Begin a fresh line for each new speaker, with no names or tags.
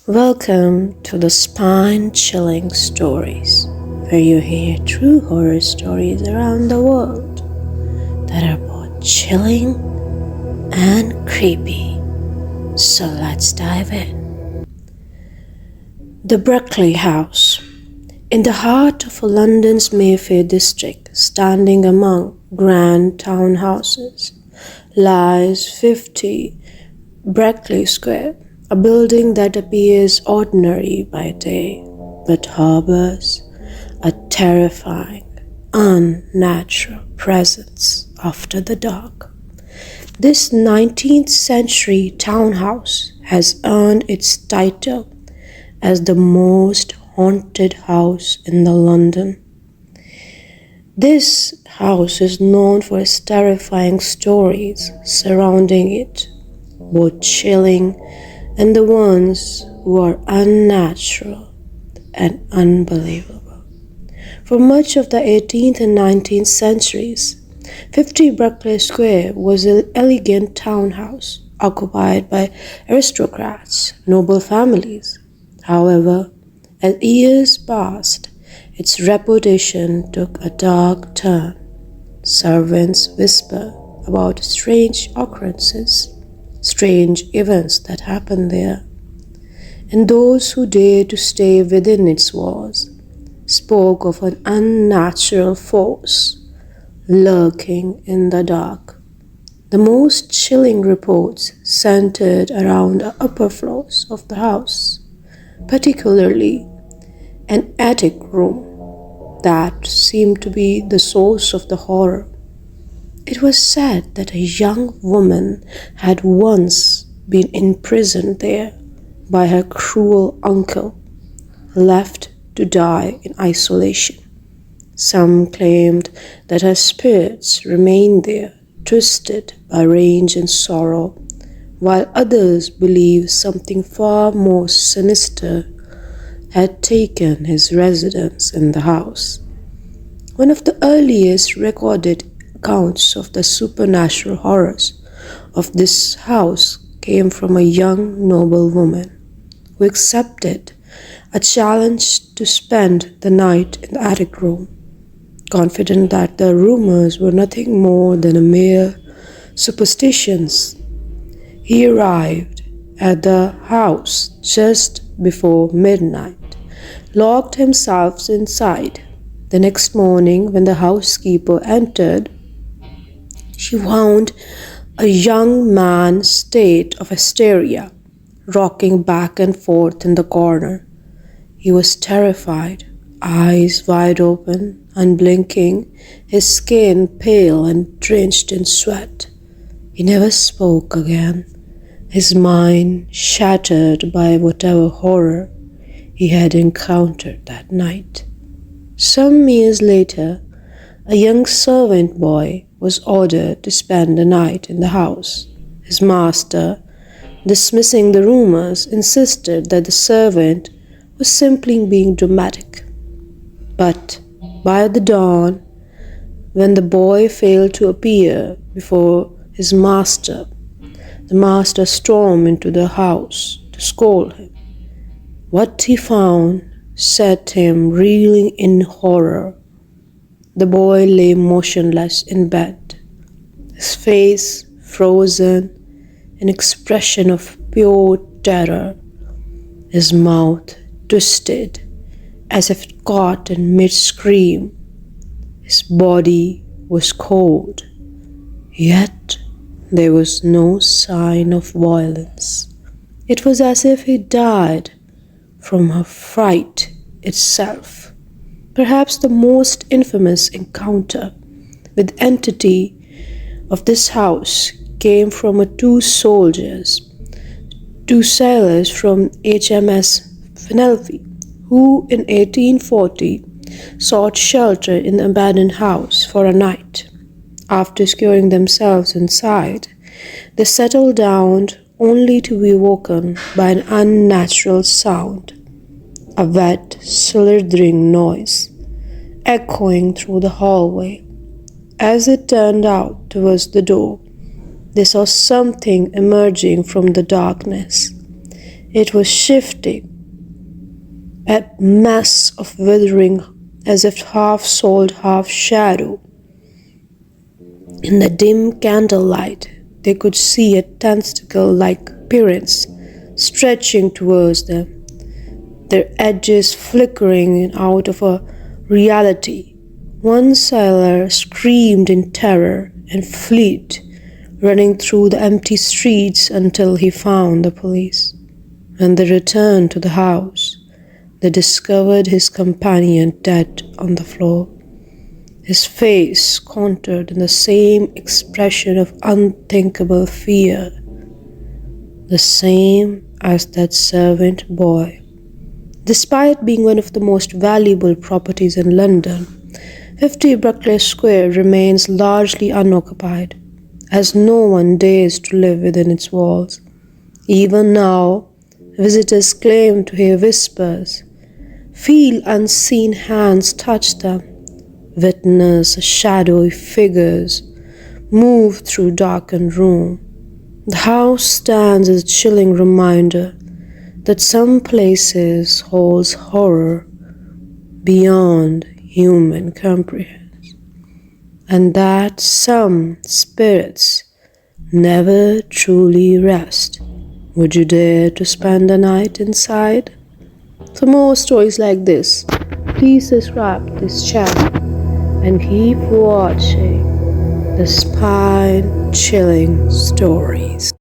Welcome to the spine-chilling stories, where you hear true horror stories around the world that are both chilling and creepy. So let's dive in. The Berkeley House. In the heart of London's Mayfair district, standing among grand townhouses, lies 50 Berkeley Square, a building that appears ordinary by day, but harbors a terrifying, unnatural presence after the dark. This 19th century townhouse has earned its title as the most haunted house in London. This house is known for its terrifying stories surrounding it, both chilling and the ones who are unnatural and unbelievable. For much of the 18th and 19th centuries, 50 Berkeley Square was an elegant townhouse occupied by aristocrats, noble families. However, as years passed, its reputation took a dark turn. Servants whisper about strange occurrences, strange events that happened there, and those who dared to stay within its walls spoke of an unnatural force lurking in the dark. The most chilling reports centered around the upper floors of the house, particularly an attic room that seemed to be the source of the horror. It was said that a young woman had once been imprisoned there by her cruel uncle, left to die in isolation. Some claimed that her spirits remained there, twisted by rage and sorrow, while others believed something far more sinister had taken his residence in the house. One of the earliest recorded accounts of the supernatural horrors of this house came from a young noblewoman who accepted a challenge to spend the night in the attic room, confident that the rumors were nothing more than a mere superstitions. He arrived at the house just before midnight, locked himself inside. The next morning, when the housekeeper entered, she found a young man state of hysteria, rocking back and forth in the corner. He was terrified, eyes wide open, unblinking, his skin pale and drenched in sweat. He never spoke again, his mind shattered by whatever horror he had encountered that night. Some years later, a young servant boy was ordered to spend the night in the house. His master, dismissing the rumors, insisted that the servant was simply being dramatic. But by the dawn, when the boy failed to appear before his master, the master stormed into the house to scold him. What he found set him reeling in horror. The boy lay motionless in bed, his face frozen, an expression of pure terror, his mouth twisted as if caught in mid-scream. His body was cold, yet there was no sign of violence. It was as if he died from her fright itself. Perhaps the most infamous encounter with entity of this house came from two sailors from HMS Penelope, who in 1840 sought shelter in the abandoned house for a night. After securing themselves inside, they settled down only to be woken by an unnatural sound, a wet, slithering noise echoing through the hallway. As it turned out towards the door, they saw something emerging from the darkness. It was shifting, a mass of withering as if half soul, half shadow. In the dim candlelight, they could see a tentacle-like appearance stretching towards them, their edges flickering out of a reality. One sailor screamed in terror and fled, running through the empty streets until he found the police. When they returned to the house, they discovered his companion dead on the floor, his face contoured in the same expression of unthinkable fear, the same as that servant boy. Despite being one of the most valuable properties in London, 50 Berkeley Square remains largely unoccupied, as no one dares to live within its walls. Even now, visitors claim to hear whispers, feel unseen hands touch them, witness shadowy figures move through darkened rooms. The house stands as a chilling reminder that some places holds horror beyond human comprehension, and that some spirits never truly rest. Would you dare to spend the night inside? For more stories like this, please subscribe to this channel and keep watching the spine-chilling stories.